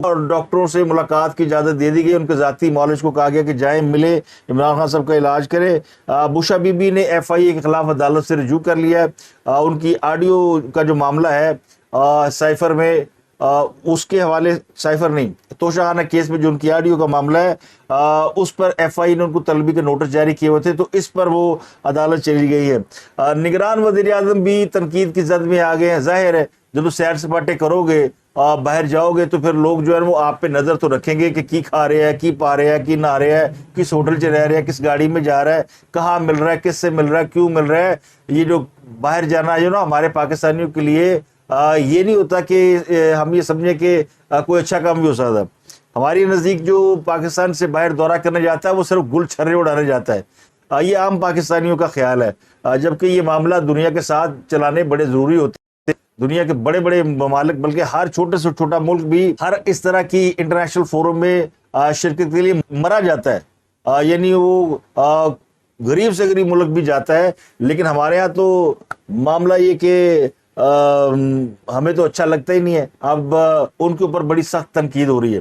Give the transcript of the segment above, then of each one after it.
اور ڈاکٹروں سے ملاقات کی اجازت دے دی گئی. ان کے ذاتی معالج کو کہا گیا کہ جائیں ملے عمران خان صاحب کا علاج کریں. بشا بی بی نے ایف آئی اے کے خلاف عدالت سے رجوع کر لیا ہے. ان کی آڈیو کا جو معاملہ ہے سائفر میں اس کے حوالے، سائفر نہیں، توشہ خانہ کیس میں جو ان کی آڈیو کا معاملہ ہے اس پر ایف آئی نے ان کو طلبی کے نوٹس جاری کیے ہوئے تھے، تو اس پر وہ عدالت چلی گئی ہے. نگران وزیر اعظم بھی تنقید کی زد میں آ گئے ہیں. ظاہر ہے جب سیر سپاٹے کرو گے، باہر جاؤ گے تو پھر لوگ جو ہے وہ آپ پہ نظر تو رکھیں گے کہ کی کھا رہے ہیں، کی پا رہے ہیں، کی نہ رہے ہیں، کس ہوٹل سے رہ رہے ہیں، کس گاڑی میں جا رہا ہے، کہاں مل رہا ہے، کس سے مل رہا ہے، کیوں مل رہا ہے. یہ جو باہر جانا جو نا ہمارے پاکستانیوں کے لیے یہ نہیں ہوتا کہ ہم یہ سمجھیں کہ کوئی اچھا کام بھی ہو سکتا ہے. ہماری نزدیک جو پاکستان سے باہر دورہ کرنے جاتا ہے وہ صرف گل چھرے اڑانے جاتا ہے. یہ عام پاکستانیوں کا خیال ہے، جبکہ یہ معاملہ دنیا کے ساتھ چلانے بڑے ضروری ہوتے ہیں. دنیا کے بڑے بڑے ممالک، بلکہ ہر چھوٹے سے چھوٹا ملک بھی ہر اس طرح کی انٹرنیشنل فورم میں شرکت کے لیے مرا جاتا ہے. یعنی وہ غریب سے غریب ملک بھی جاتا ہے. لیکن ہمارے ہاں تو معاملہ یہ کہ ہمیں تو اچھا لگتا ہی نہیں ہے. اب ان کے اوپر بڑی سخت تنقید ہو رہی ہے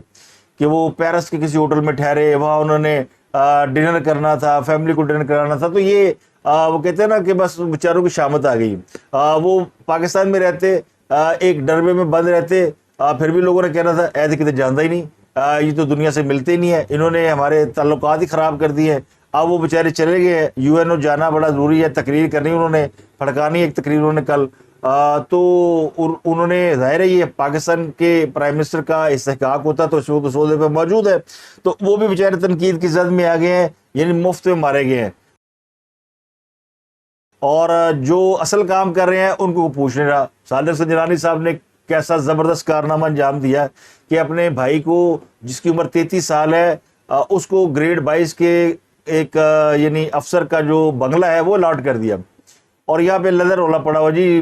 کہ وہ پیرس کے کسی ہوٹل میں ٹھہرے، وہاں انہوں نے ڈنر کرنا تھا، فیملی کو ڈنر کرانا تھا. تو یہ وہ کہتے ہیں نا کہ بس بیچاروں کی شامت آ گئی. وہ پاکستان میں رہتے، ایک ڈربے میں بند رہتے، پھر بھی لوگوں نے کہنا تھا ایسے کتے جانتا ہی نہیں، یہ تو دنیا سے ملتے ہی نہیں ہے، انہوں نے ہمارے تعلقات ہی خراب کر دیے ہیں. اب وہ بیچارے چلے گئے ہیں. یو این او جانا بڑا ضروری ہے، تقریر کرنی انہوں نے، پھڑکانی ایک تقریر انہوں نے کل. تو انہوں نے، ظاہر ہے یہ پاکستان کے پرائم منسٹر کا استحقاق ہوتا تو اس وقت اس عہدے پہ موجود ہے، تو وہ بھی بیچارے تنقید کی زد میں آ گئے ہیں، یعنی مفت میں مارے گئے ہیں. اور جو اصل کام کر رہے ہیں ان کو پوچھ نہیں رہا. صادق سنجرانی صاحب نے کیسا زبردست کارنامہ انجام دیا کہ اپنے بھائی کو جس کی عمر 33 سال ہے اس کو گریڈ 22 کے ایک یعنی افسر کا جو بنگلہ ہے وہ الاٹ کر دیا. اور یہاں پہ لدر رولا پڑا ہوا جی.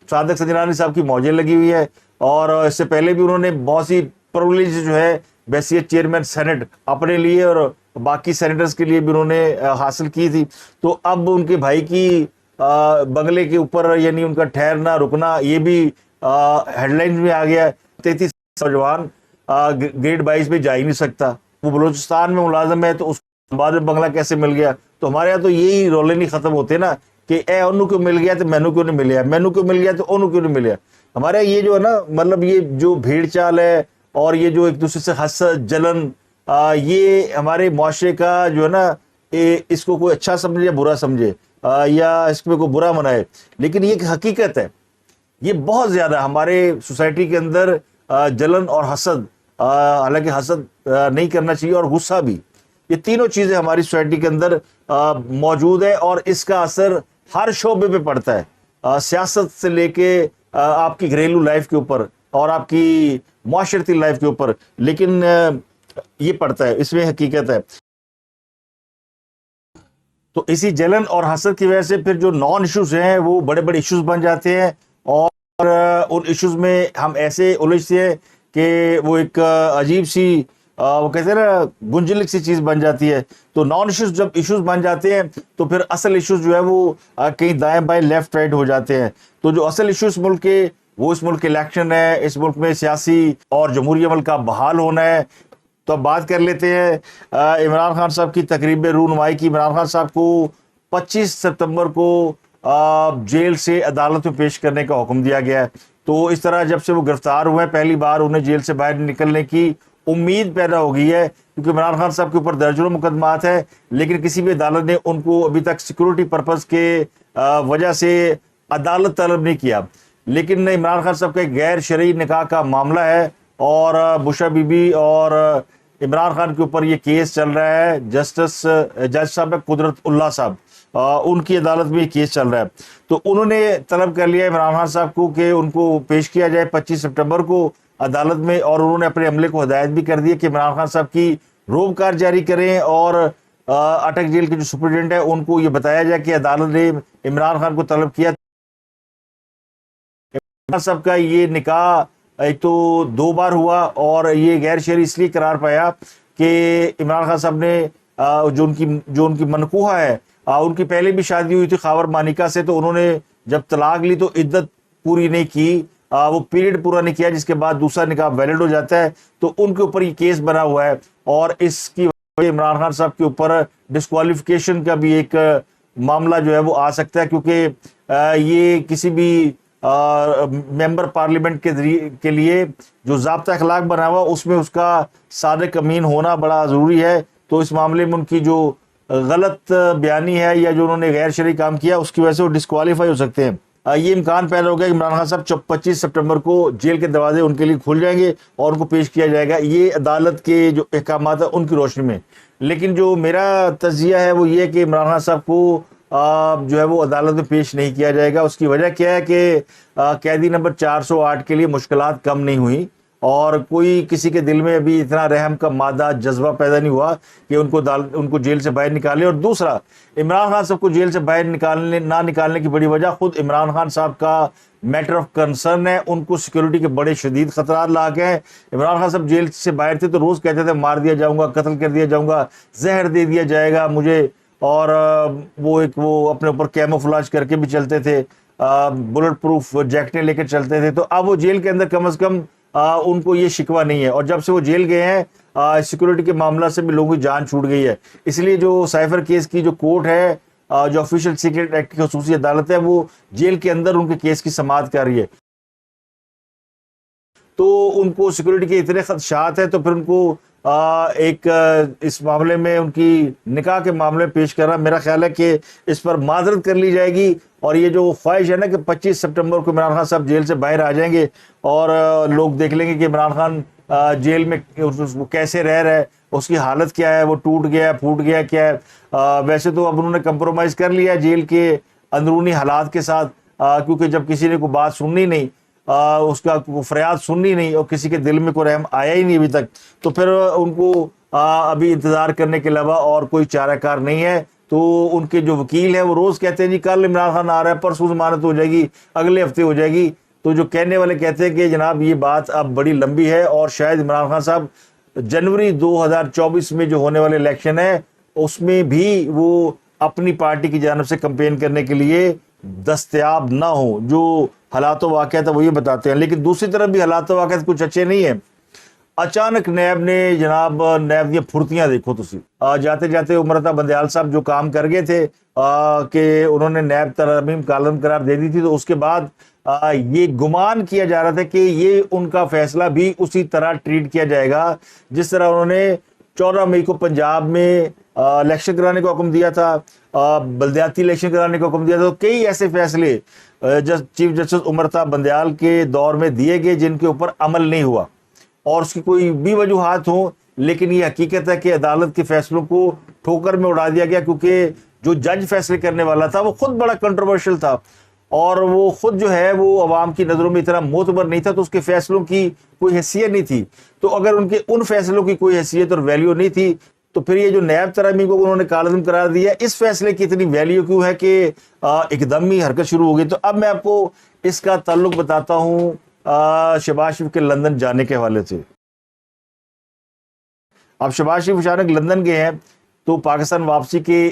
صادق سنجرانی صاحب کی موجیں لگی ہوئی ہے، اور اس سے پہلے بھی انہوں نے بہت سی پرولیج جو ہے بحیثیت چیئرمین سینٹ اپنے لیے اور باقی سینیٹرز کے لیے بھی انہوں نے حاصل کی تھی. تو اب ان کے بھائی کی بنگلے کے اوپر یعنی ان کا ٹھہرنا رکنا یہ بھی ہیڈ لائنز میں آ گیا. 33 نوجوان گریڈ 22 میں جا ہی نہیں سکتا، وہ بلوچستان میں ملازم ہے تو اس بعد میں بنگلہ کیسے مل گیا. تو ہمارے یہاں تو یہی رولے نہیں ختم ہوتے نا کہ اے انہوں کو مل گیا تو مینو کیوں نہیں ملیا، مینو کیوں مل گیا تو انہوں کیوں نہیں ملیا. ہمارے یہ جو ہے نا مطلب یہ جو بھیڑ چال ہے اور یہ جو ایک دوسرے سے حسد جلن، یہ ہمارے معاشرے کا جو ہے نا اس کو کوئی اچھا سمجھے یا برا سمجھے یا اس میں کوئی برا منائے، لیکن یہ ایک حقیقت ہے. یہ بہت زیادہ ہمارے سوسائٹی کے اندر جلن اور حسد، حالانکہ حسد نہیں کرنا چاہیے، اور غصہ بھی، یہ تینوں چیزیں ہماری سوسائٹی کے اندر موجود ہے. اور اس کا اثر ہر شعبے پہ پڑتا ہے، سیاست سے لے کے آپ کی گھریلو لائف کے اوپر اور آپ کی معاشرتی لائف کے اوپر، لیکن یہ پڑتا ہے، اس میں حقیقت ہے. تو اسی جلن اور حسد کی وجہ سے پھر جو نان ایشوز ہیں وہ بڑے بڑے ایشوز بن جاتے ہیں، اور ان ایشوز میں ہم ایسے الجھتے ہیں کہ وہ ایک عجیب سی وہ کہتے ہیں نا گنجلک سی چیز بن جاتی ہے. تو نان ایشوز جب ایشوز بن جاتے ہیں تو پھر اصل ایشوز جو ہے وہ کہیں دائیں بائیں لیفٹ رائٹ ہو جاتے ہیں. تو جو اصل ایشوز ملک کے، وہ اس ملک کے الیکشن ہے، اس ملک میں سیاسی اور جمہوری عمل کا بحال ہونا ہے. تو اب بات کر لیتے ہیں عمران خان صاحب کی تقریب رونمائی کی. عمران خان صاحب کو 25 ستمبر کو جیل سے عدالت میں پیش کرنے کا حکم دیا گیا ہے. تو اس طرح جب سے وہ گرفتار ہوئے ہیں پہلی بار انہیں جیل سے باہر نکلنے کی امید پیدا ہو گئی ہے، کیونکہ عمران خان صاحب کے اوپر درجنوں مقدمات ہیں، لیکن کسی بھی عدالت نے ان کو ابھی تک سیکورٹی پرپز کے وجہ سے عدالت طلب نہیں کیا. لیکن عمران خان صاحب کا ایک غیر شرعی نکاح کا معاملہ ہے، اور بشا بی بی اور عمران خان کے اوپر یہ کیس چل رہا ہے. جج صاحب قدرت اللہ صاحب، ان کی عدالت میں یہ کیس چل رہا ہے. تو انہوں نے طلب کر لیا عمران خان صاحب کو کہ ان کو پیش کیا جائے 25 ستمبر کو عدالت میں، اور انہوں نے اپنے عملے کو ہدایت بھی کر دی کہ عمران خان صاحب کی روب کار جاری کریں، اور اٹک جیل کے جو سپرنٹینڈنٹ ہے ان کو یہ بتایا جائے کہ عدالت نے عمران خان کو طلب کیا. عمران صاحب کا یہ نکاح ایک تو 2 بار ہوا، اور یہ غیر شرعی اس لیے قرار پایا کہ عمران خان صاحب نے جو ان کی منکوحہ ہے، ان کی پہلے بھی شادی ہوئی تھی خاور مانیکا سے، تو انہوں نے جب طلاق لی تو عدت پوری نہیں کی، وہ پیریڈ پورا نہیں کیا جس کے بعد دوسرا نکاح ویلڈ ہو جاتا ہے، تو ان کے اوپر یہ کیس بنا ہوا ہے، اور اس کی وجہ عمران خان صاحب کے اوپر ڈسکوالیفیکیشن کا بھی ایک معاملہ جو ہے وہ آ سکتا ہے، کیونکہ یہ کسی بھی ممبر پارلیمنٹ کے لیے جو ضابطہ اخلاق بنا ہوا اس میں اس کا صادق امین ہونا بڑا ضروری ہے. تو اس معاملے میں ان کی جو غلط بیانی ہے یا جو انہوں نے غیر شرعی کام کیا اس کی وجہ سے وہ ڈسکوالیفائی ہو سکتے ہیں. یہ امکان پیدا ہو گیا کہ عمران خان صاحب 25 سپٹمبر کو جیل کے دروازے ان کے لیے کھل جائیں گے اور ان کو پیش کیا جائے گا، یہ عدالت کے جو احکامات ہیں ان کی روشنی میں. لیکن جو میرا تجزیہ ہے وہ یہ ہے کہ عمران خان صاحب کو جو ہے وہ عدالت میں پیش نہیں کیا جائے گا. اس کی وجہ کیا ہے کہ قیدی نمبر 408 کے لیے مشکلات کم نہیں ہوئی، اور کوئی کسی کے دل میں ابھی اتنا رحم کا مادہ جذبہ پیدا نہیں ہوا کہ ان کو جیل سے باہر نکالے. اور دوسرا، عمران خان صاحب کو جیل سے باہر نہ نکالنے کی بڑی وجہ خود عمران خان صاحب کا میٹر آف کنسرن ہے. ان کو سیکورٹی کے بڑے شدید خطرات لاحق ہیں. عمران خان صاحب جیل سے باہر تھے تو روز کہتے تھے مار دیا جاؤں گا، قتل کر دیا جاؤں گا، زہر دے دیا جائے گا مجھے، اور وہ اپنے اوپر کیموفلاج کر کے بھی چلتے تھے، بلٹ پروف جیکٹیں لے کے چلتے تھے. تو اب وہ جیل کے اندر کم از کم ان کو یہ شکوہ نہیں ہے، اور جب سے وہ جیل گئے ہیں سیکورٹی کے معاملہ سے بھی لوگوں کی جان چھوٹ گئی ہے. اس لیے جو سائفر کیس کی جو کورٹ ہے، جو آفیشیل سیکرٹ ایکٹ کی خصوصی عدالت ہے، وہ جیل کے اندر ان کے کیس کی سماعت کر رہی ہے. تو ان کو سیکورٹی کے اتنے خدشات ہیں، تو پھر ان کو ایک اس معاملے میں ان کی نکاح کے معاملے میں پیش کرنا، میرا خیال ہے کہ اس پر معذرت کر لی جائے گی. اور یہ جو خواہش ہے نا کہ 25 سپٹمبر کو عمران خان صاحب جیل سے باہر آ جائیں گے اور لوگ دیکھ لیں گے کہ عمران خان جیل میں وہ کیسے رہ رہا ہے، اس کی حالت کیا ہے، وہ ٹوٹ گیا پھوٹ گیا کیا ہے. ویسے تو اب انہوں نے کمپرومائز کر لیا جیل کے اندرونی حالات کے ساتھ، کیونکہ جب کسی نے کوئی بات سننی نہیں، اس کا فریاد سننی نہیں، اور کسی کے دل میں کوئی رحم آیا ہی نہیں ابھی تک، تو پھر ان کو ابھی انتظار کرنے کے علاوہ اور کوئی چارہ کار نہیں ہے. تو ان کے جو وکیل ہیں وہ روز کہتے ہیں جی کل عمران خان آ رہا ہے، پرسوں ضمانت ہو جائے گی، اگلے ہفتے ہو جائے گی. تو جو کہنے والے کہتے ہیں کہ جناب یہ بات اب بڑی لمبی ہے، اور شاید عمران خان صاحب جنوری 2024 میں جو ہونے والے الیکشن ہے اس میں بھی وہ اپنی پارٹی کی جانب سے کمپین کرنے کے لیے دستیاب نہ ہو. جو حالات و واقعات وہ یہ بتاتے ہیں. لیکن دوسری طرف بھی حالات و واقعات کچھ اچھے نہیں ہیں. اچانک نیب نے جناب نیب دیا پھرتیاں دیکھو تسی، جاتے جاتے عمرتا بندیال صاحب جو کام کر گئے تھے کہ انہوں نے نیب ترمیم کالم قرار دے دی تھی، تو اس کے بعد یہ گمان کیا جا رہا تھا کہ یہ ان کا فیصلہ بھی اسی طرح ٹریٹ کیا جائے گا جس طرح انہوں نے 14 مئی کو پنجاب میں الیکشن کرانے کا حکم دیا تھا، بلدیاتی الیکشن کرانے کا حکم دیا تھا. تو کئی ایسے فیصلے چیف جسٹس عمرتا بندیال کے دور میں دیے گئے جن کے اوپر عمل نہیں ہوا، اور اس کی کوئی بھی وجوہات ہوں، لیکن یہ حقیقت ہے کہ عدالت کے فیصلوں کو ٹھوکر میں اڑا دیا گیا، کیونکہ جو جج فیصلے کرنے والا تھا وہ خود بڑا کنٹروورشل تھا، اور وہ خود جو ہے وہ عوام کی نظروں میں اتنا معتبر نہیں تھا، تو اس کے فیصلوں کی کوئی حیثیت نہیں تھی. تو اگر ان فیصلوں کی کوئی حیثیت اور ویلیو نہیں تھی، تو پھر یہ جو نیب ترمیم کو انہوں نے کالعدم قرار دیا، اس فیصلے کی اتنی ویلیو کیوں ہے کہ ایک دم ہی حرکت شروع ہو گئی. تو اب میں آپ کو اس کا تعلق بتاتا ہوں شہباز شریف کے لندن جانے کے حوالے سے. اب شہباز شریف اچانک لندن گئے ہیں، تو پاکستان واپسی کے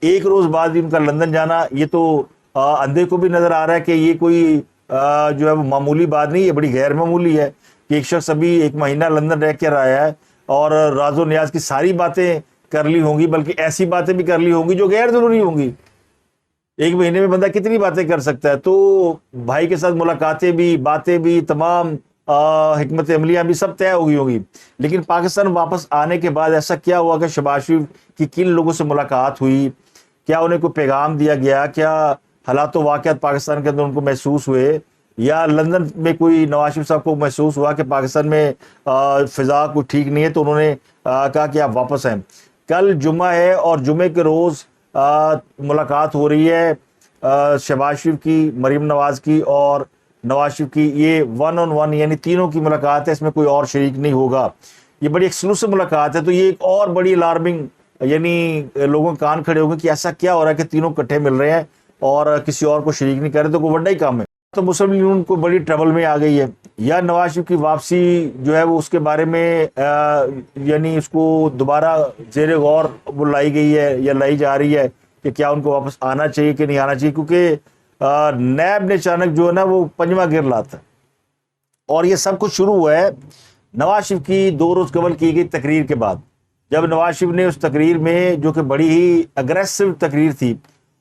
ایک روز بعد ان کا لندن جانا، یہ تو اندھے کو بھی نظر آ رہا ہے کہ یہ کوئی جو ہے وہ معمولی بات نہیں، یہ بڑی غیر معمولی ہے کہ ایک شخص ابھی 1 مہینہ لندن رہ کر آیا ہے اور راز و نیاز کی ساری باتیں کر لی ہوں گی، بلکہ ایسی باتیں بھی کر لی ہوں گی جو غیر ضروری ہوں گی. 1 مہینے میں بندہ کتنی باتیں کر سکتا ہے. تو بھائی کے ساتھ ملاقاتیں بھی، باتیں بھی، تمام حکمت عملیاں بھی سب طے ہو گئی ہوگی. لیکن پاکستان واپس آنے کے بعد ایسا کیا ہوا کہ شہباز شریف کی کن لوگوں سے ملاقات ہوئی، کیا انہیں کوئی پیغام دیا گیا، کیا حالات و واقعات پاکستان کے اندر ان کو محسوس ہوئے، یا لندن میں کوئی نواز شریف صاحب کو محسوس ہوا کہ پاکستان میں فضا کوئی ٹھیک نہیں ہے، تو انہوں نے کہا کہ آپ واپس آئیں. کل جمعہ ہے اور جمعے کے روز ملاقات ہو رہی ہے شہباز شریف کی، مریم نواز کی اور نواز شریف کی. یہ 1 on 1 یعنی تینوں کی ملاقات ہے، اس میں کوئی اور شریک نہیں ہوگا. یہ بڑی ایکسکلوسو ملاقات ہے. تو یہ ایک اور بڑی الارمنگ، یعنی لوگوں کے کان کھڑے ہو گئے کہ ایسا کیا ہو رہا ہے کہ تینوں اکٹھے مل رہے ہیں اور کسی اور کو شریک نہیں کر رہے، تو کوئی بڑا ہی کام ہے. تو مسلم لیگ کو بڑی ٹربل میں آ گئی ہے، یا نواز شریف کی واپسی جو ہے وہ اس کے بارے میں یعنی اس کو دوبارہ زیر غور وہ لائی گئی ہے یا لائی جا رہی ہے کہ کیا ان کو واپس آنا چاہیے کہ نہیں آنا چاہیے، کیونکہ نیب نے اچانک جو ہے نا وہ 5واں گیئر لاتا ہے. اور یہ سب کچھ شروع ہوا ہے نواز شریف کی 2 روز قبل کی گئی تقریر کے بعد، جب نواز شریف نے اس تقریر میں، جو کہ بڑی ہی اگریسو تقریر تھی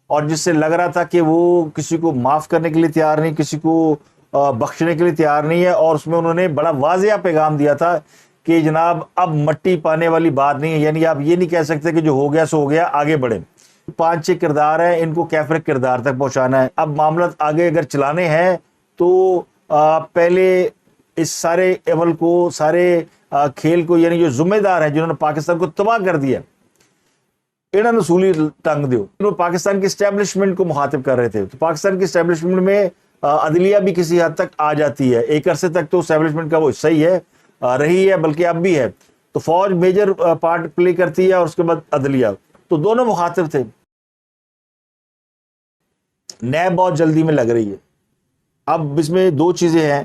اور جس سے لگ رہا تھا کہ وہ کسی کو معاف کرنے کے لیے تیار نہیں، کسی کو بخشنے کے لیے تیار نہیں ہے، اور اس میں انہوں نے بڑا واضح پیغام دیا تھا کہ جناب اب مٹی پانے والی بات نہیں ہے، یعنی آپ یہ نہیں کہہ سکتے کہ جو ہو گیا سو ہو گیا، آگے بڑھیں۔ 5-6 کردار ہیں، ان کو کیفر کردار تک پہنچانا ہے۔ اب معاملات آگے اگر چلانے ہیں تو پہلے اس سارے عمل کو، سارے کھیل کو، یعنی جو ذمہ دار ہیں جنہوں نے پاکستان کو تباہ کر دیا، انہوں نے اصولی ٹنگ دیو۔ انہوں پاکستان کی اسٹیبلشمنٹ کو مخاطب کر رہے تھے، تو پاکستان کی اسٹیبلشمنٹ میں عدلیہ بھی کسی حد تک آ جاتی ہے، ایک عرصے تک تو اسٹیبلشمنٹ کا وہ حصہ ہی ہے، رہی ہے، بلکہ اب بھی ہے، تو فوج میجر پارٹ پلے کرتی ہے اور اس کے بعد عدلیہ، تو دونوں مخاطب تھے۔ نیب بہت جلدی میں لگ رہی ہے۔ اب اس میں 2 چیزیں ہیں،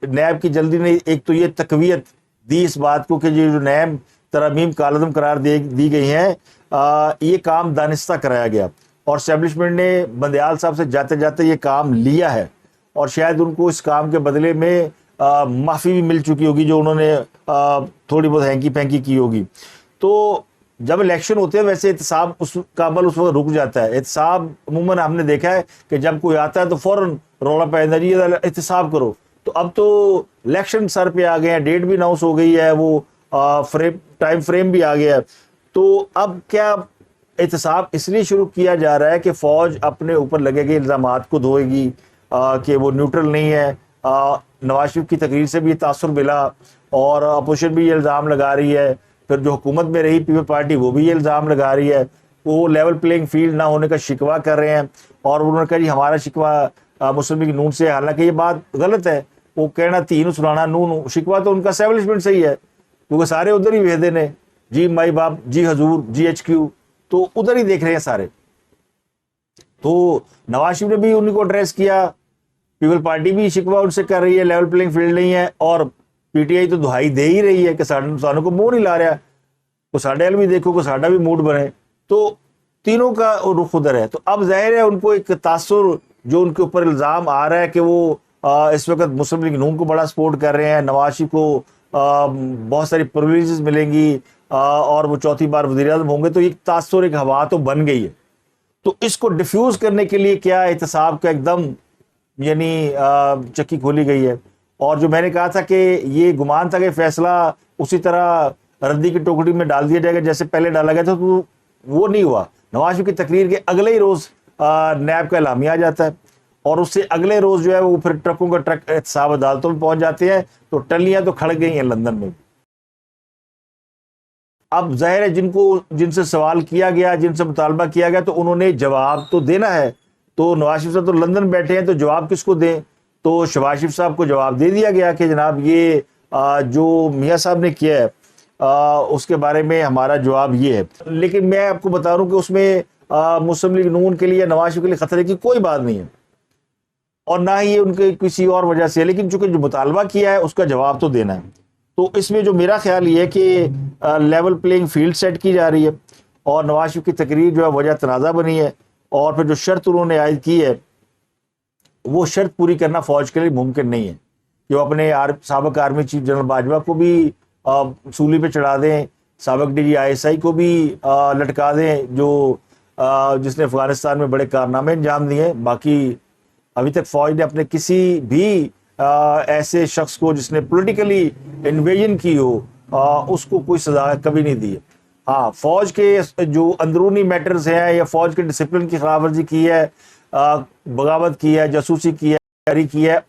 نیب کی جلدی نے ایک تو یہ تقویت دی اس بات کو کہ یہ جو نیب ترامیم کالعدم قرار دی گئی ہیں، یہ کام دانستہ کرایا گیا، اور اسٹیبلشمنٹ نے بندیال صاحب سے جاتے جاتے یہ کام لیا ہے، اور شاید ان کو اس کام کے بدلے میں معافی بھی مل چکی ہوگی جو انہوں نے تھوڑی بہت ہینکی پھینکی کی ہوگی۔ تو جب الیکشن ہوتے ہیں ویسے احتساب اس کا عمل اس وقت رک جاتا ہے۔ احتساب عموماً ہم نے دیکھا ہے کہ جب کوئی آتا ہے تو فوراً رولا پہ جی احتساب کرو، تو اب تو الیکشن سر پہ آ گئے ہیں، ڈیٹ بھی اناؤنس ہو گئی ہے، وہ ٹائم فریم بھی آ گیا ہے، تو اب کیا احتساب اس لیے شروع کیا جا رہا ہے کہ فوج اپنے اوپر لگے گی الزامات کو دھوئے گی کہ وہ نیوٹرل نہیں ہے۔ نواز شریف کی تقریر سے بھی تاثر ملا، اور اپوزیشن بھی یہ الزام لگا رہی ہے، پھر جو حکومت میں رہی پیپل پارٹی وہ بھی یہ الزام لگا رہی ہے، وہ لیول پلینگ فیلڈ نہ ہونے کا شکوہ کر رہے ہیں، اور انہوں نے کہا جی ہمارا شکوہ مسلم لیگ نون سے، حالانکہ یہ بات غلط ہے، وہ کہنا تین سنانا نون، شکوہ تو ان کا اسٹیبلشمنٹ سے ہی ہے، کیونکہ سارے ادھر ہی بھیجے نے، جی مائی باپ، جی حضور، جی ایچ کیو، تو ادھر ہی دیکھ رہے ہیں سارے۔ تو نواز شریف نے بھی انہیں کو ایڈریس کیا، پیپل پارٹی بھی شکوہ ان سے کر رہی ہے لیول پلینگ فیلڈ نہیں ہے، اور پی ٹی آئی تو دہائی دے ہی رہی ہے کہ سانوں کو منہ نہیں لا رہا، کو ساڈے حل بھی دیکھو، کو ساڈا بھی موڈ بنے، تو تینوں کا رخ ادھر ہے۔ تو اب ظاہر ہے ان کو ایک تاثر جو ان کے اوپر الزام آ رہا ہے کہ وہ اس وقت مسلم لیگ نون کو بڑا سپورٹ کر رہے ہیں، نواز شریف کو بہت ساری پرولیجز ملیں گی، اور وہ چوتھی بار وزیر اعظم ہوں گے، تو ایک تاثر، ایک ہوا تو بن گئی ہے۔ تو اس کو ڈیفیوز کرنے کے لیے کیا احتساب کا ایک دم یعنی چکی کھولی گئی ہے، اور جو میں نے کہا تھا کہ یہ گمان تھا کہ فیصلہ اسی طرح ردی کی ٹوکری میں ڈال دیا جائے گا جیسے پہلے ڈالا گیا تھا، تو وہ نہیں ہوا۔ نواز شریف کی تقریر کے اگلے ہی روز نیب کا اعلامیہ آ جاتا ہے، اور اس سے اگلے روز جو ہے وہ پھر ٹرکوں کا ٹرک احتساب عدالتوں میں پہنچ جاتے ہیں، تو ٹلیاں تو کھڑ گئی ہیں لندن میں۔ اب ظاہر ہے جن سے سوال کیا گیا، جن سے مطالبہ کیا گیا، تو انہوں نے جواب تو دینا ہے، تو نواز شریف صاحب تو لندن بیٹھے ہیں، تو جواب کس کو دیں؟ تو شہباز شریف صاحب کو جواب دے دیا گیا کہ جناب یہ جو میاں صاحب نے کیا ہے اس کے بارے میں ہمارا جواب یہ ہے۔ لیکن میں آپ کو بتا رہا ہوں کہ اس میں مسلم لیگ نون کے لیے، نواز شریف کے لیے خطرے کی کوئی بات نہیں ہے، اور نہ ہی ان کے کسی اور وجہ سے، لیکن چونکہ جو مطالبہ کیا ہے اس کا جواب تو دینا ہے۔ تو اس میں جو میرا خیال یہ ہے کہ لیول پلینگ فیلڈ سیٹ کی جا رہی ہے، اور نواز شریف کی تقریر جو ہے وجہ تنازع بنی ہے، اور پھر جو شرط انہوں نے عائد کی ہے وہ شرط پوری کرنا فوج کے لیے ممکن نہیں ہے کہ وہ اپنے سابق آرمی چیف جنرل باجوہ کو بھی سولی پہ چڑھا دیں، سابق D G I S I کو بھی لٹکا دیں، جس نے افغانستان میں بڑے کارنامے انجام دیے۔ باقی ابھی تک فوج نے اپنے کسی بھی ایسے شخص کو جس نے پولیٹیکلی انویژن کی ہو اس کو کوئی سزا کبھی نہیں دی ہے۔ ہاں، فوج کے جو اندرونی میٹرز ہیں یا فوج کے ڈسپلن کی خلاف ورزی کی ہے، بغاوت کی ہے، جاسوسی کی ہے،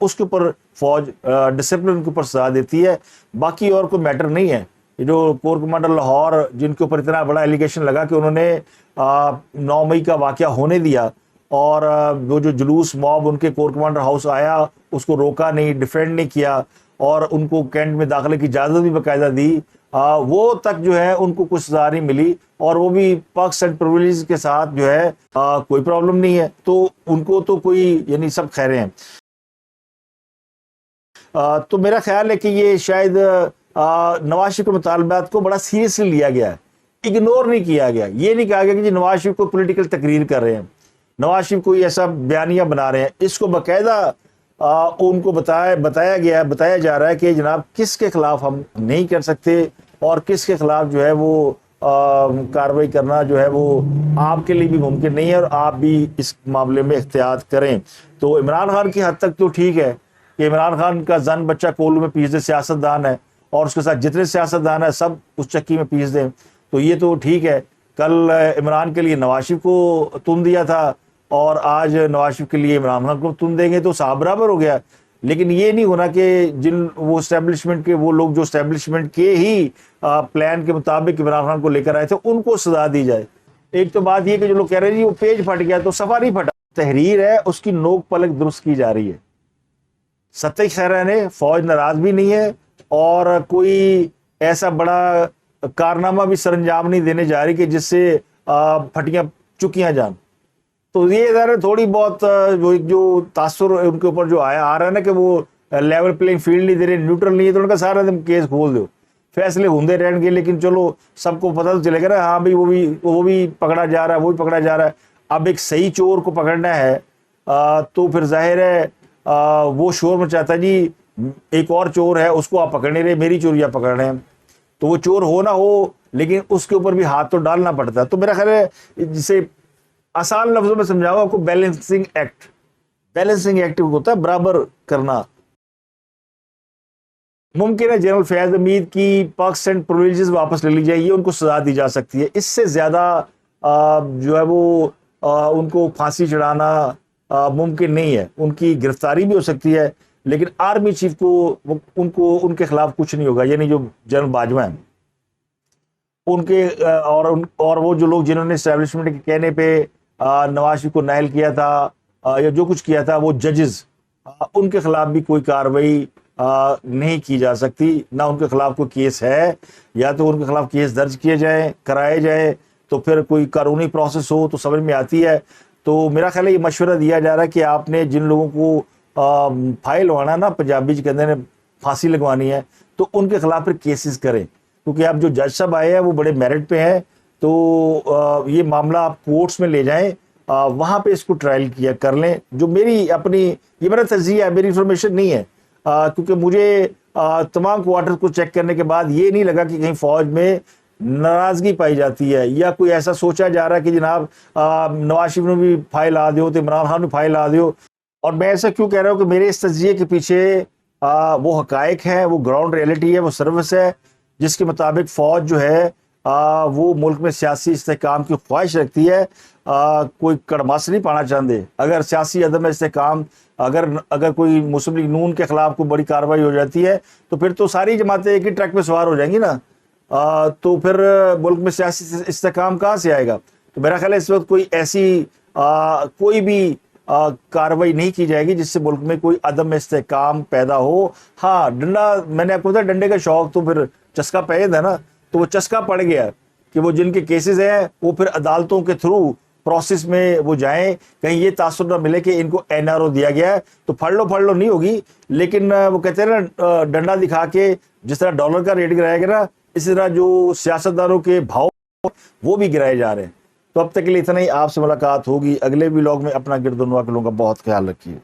اس کے اوپر فوج ڈسپلن کے اوپر سزا دیتی ہے، باقی اور کوئی میٹر نہیں ہے۔ جو کور کمانڈر لاہور جن کے اوپر اتنا بڑا ایلیگیشن لگا کہ انہوں نے 9 مئی کا واقعہ ہونے دیا، اور وہ جو جلوس موب ان کے کور کمانڈر ہاؤس آیا اس کو روکا نہیں، ڈیفینڈ نہیں کیا، اور ان کو کینٹ میں داخلے کی اجازت بھی باقاعدہ دی، وہ تک جو ہے ان کو کچھ سزا نہیں ملی، اور وہ بھی پرکس اینڈ پرولیجز کے ساتھ جو ہے کوئی پرابلم نہیں ہے، تو ان کو تو کوئی یعنی سب خیریں ہیں۔ تو میرا خیال ہے کہ یہ شاید نواز شریف کے مطالبات کو بڑا سیریسلی لیا گیا ہے، اگنور نہیں کیا گیا۔ یہ نہیں کہا گیا کہ جی نواز شریف کو پولیٹیکل تقریر کر رہے ہیں، نواز شریف کوئی ایسا بیانیہ بنا رہے ہیں، اس کو باقاعدہ ان کو بتایا جا رہا ہے کہ جناب کس کے خلاف ہم نہیں کر سکتے اور کس کے خلاف جو ہے وہ کارروائی کرنا جو ہے وہ آپ کے لیے بھی ممکن نہیں ہے، اور آپ بھی اس معاملے میں احتیاط کریں۔ تو عمران خان کی حد تک تو ٹھیک ہے کہ عمران خان کا زن بچہ کولو میں پیس دے سیاستدان ہے، اور اس کے ساتھ جتنے سیاستدان ہیں سب اس چکی میں پیس دیں، تو یہ تو ٹھیک ہے۔ کل عمران کے لیے نواز شریف کو تن دیا تھا، اور آج نواز شریف کے لیے عمران خان کو تن دیں گے، تو صاحب برابر ہو گیا۔ لیکن یہ نہیں ہونا کہ وہ اسٹیبلشمنٹ کے وہ لوگ جو اسٹیبلشمنٹ کے ہی پلان کے مطابق عمران خان کو لے کر آئے تھے ان کو سزا دی جائے۔ ایک تو بات یہ کہ جو لوگ کہہ رہے ہیں جی وہ پیج پھٹ گیا، تو صفحہ نہیں پھٹا، تحریر ہے اس کی نوک پلک درست کی جا رہی ہے۔ ستیہ خیرہ نے فوج ناراض بھی نہیں ہے، اور کوئی ایسا بڑا کارنامہ بھی سر انجام نہیں دینے جا رہی کہ جس سے پھٹیاں چکیاں جان۔ تو یہ ادارے تھوڑی بہت جو تاثر ان کے اوپر جو آ رہا ہے نا کہ وہ لیول پلینگ فیلڈ نہیں دے رہے، نیوٹرل نہیں ہے، تو ان کا سارا دن کیس کھول دو، فیصلے ہوندے رہیں گے، لیکن چلو سب کو پتہ تو چلے گا نا، ہاں بھائی وہ بھی پکڑا جا رہا ہے، وہ بھی پکڑا جا رہا ہے۔ اب ایک صحیح چور کو پکڑنا ہے تو پھر ظاہر ہے وہ شور مچاتا ہے جی ایک اور چور ہے اس کو آپ پکڑ نہیں رہے، میری چوریاں پکڑ رہے ہیں، تو وہ چور ہو نہ ہو لیکن اس کے اوپر بھی ہاتھ تو ڈالنا پڑتا ہے۔ تو میرا خیال ہے جسے آسان لفظوں میں سمجھاؤں آپ کو، بیلنسنگ ایکٹ ہوتا ہے برابر کرنا۔ ممکن ہے جنرل فیاض حمید کی پرکس اینڈ پرویلیجز واپس لے لی جائے، یہ ان کو سزا دی جا سکتی ہے، اس سے زیادہ جو ہے وہ ان کو پھانسی چڑھانا ممکن نہیں ہے۔ ان کی گرفتاری بھی ہو سکتی ہے، لیکن آرمی چیف کو ان کے خلاف کچھ نہیں ہوگا، یعنی جو جنرل باجوہ ہیں ان کے اور وہ جو لوگ جنہوں نے اسٹیبلشمنٹ کے کہنے پہ نواز شریف کو نائل کیا تھا یا جو کچھ کیا تھا، وہ ججز، ان کے خلاف بھی کوئی کارروائی نہیں کی جا سکتی، نہ ان کے خلاف کوئی کیس ہے، یا تو ان کے خلاف کیس درج کرائے جائے تو پھر کوئی قانونی پروسیس ہو تو سمجھ میں آتی ہے۔ تو میرا خیال ہے یہ مشورہ دیا جا رہا ہے کہ آپ نے جن لوگوں کو پھائل لگوانا نا، پنجابی کے اندر پھانسی لگوانی ہے، تو ان کے خلاف پھر کیسز کریں، کیونکہ اب جو جج صاحب آئے ہیں وہ بڑے میرٹ پہ ہیں، تو یہ معاملہ آپ کورٹس میں لے جائیں، وہاں پہ اس کو ٹرائل کر لیں۔ جو یہ میرا تجزیہ ہے، میری انفارمیشن نہیں ہے، کیونکہ مجھے تمام کوارٹر کو چیک کرنے کے بعد یہ نہیں لگا کہ کہیں فوج میں ناراضگی پائی جاتی ہے، یا کوئی ایسا سوچا جا رہا ہے کہ جناب نواز شریف نے بھی فائل آ دیو تو عمران خان نے فائل آ دیو۔ اور میں ایسا کیوں کہہ رہا ہوں کہ میرے اس تجزیے کے پیچھے وہ حقائق ہیں، وہ گراؤنڈ ریئلٹی ہے، وہ سروس ہے جس کے مطابق فوج جو ہے وہ ملک میں سیاسی استحکام کی خواہش رکھتی ہے، کوئی کڑماس نہیں پانا چاہتے۔ اگر سیاسی عدم استحکام، اگر کوئی مسلم لیگ نون کے خلاف کوئی بڑی کارروائی ہو جاتی ہے تو پھر تو ساری جماعتیں ایک ہی ٹرک پہ سوار ہو جائیں گی نا، تو پھر ملک میں سیاسی استحکام کہاں سے آئے گا؟ تو میرا خیال ہے اس وقت کوئی ایسی کوئی بھی کارروائی نہیں کی جائے گی جس سے ملک میں کوئی عدم استحکام پیدا ہو۔ ہاں ڈنڈا، میں نے آپ کو بتایا ڈنڈے کا شوق تو پھر چسکا پید ہے نا، تو وہ چسکا پڑ گیا کہ وہ جن کے کیسز ہیں وہ پھر عدالتوں کے تھرو پروسیس میں وہ جائیں، کہیں یہ تاثر نہ ملے کہ ان کو NRO دیا گیا ہے تو پھڑ لو نہیں ہوگی، لیکن وہ کہتے ہیں نا ڈنڈا دکھا کے جس طرح ڈالر کا ریٹ گرایا گیا نا، اسی طرح جو سیاستدانوں کے بھاؤ وہ بھی گرائے جا رہے ہیں۔ تو اب تک کے لیے اتنا ہی، آپ سے ملاقات ہوگی اگلے ولاگ میں۔ اپنا گرد و نواح کے لوگوں کا بہت خیال رکھیے۔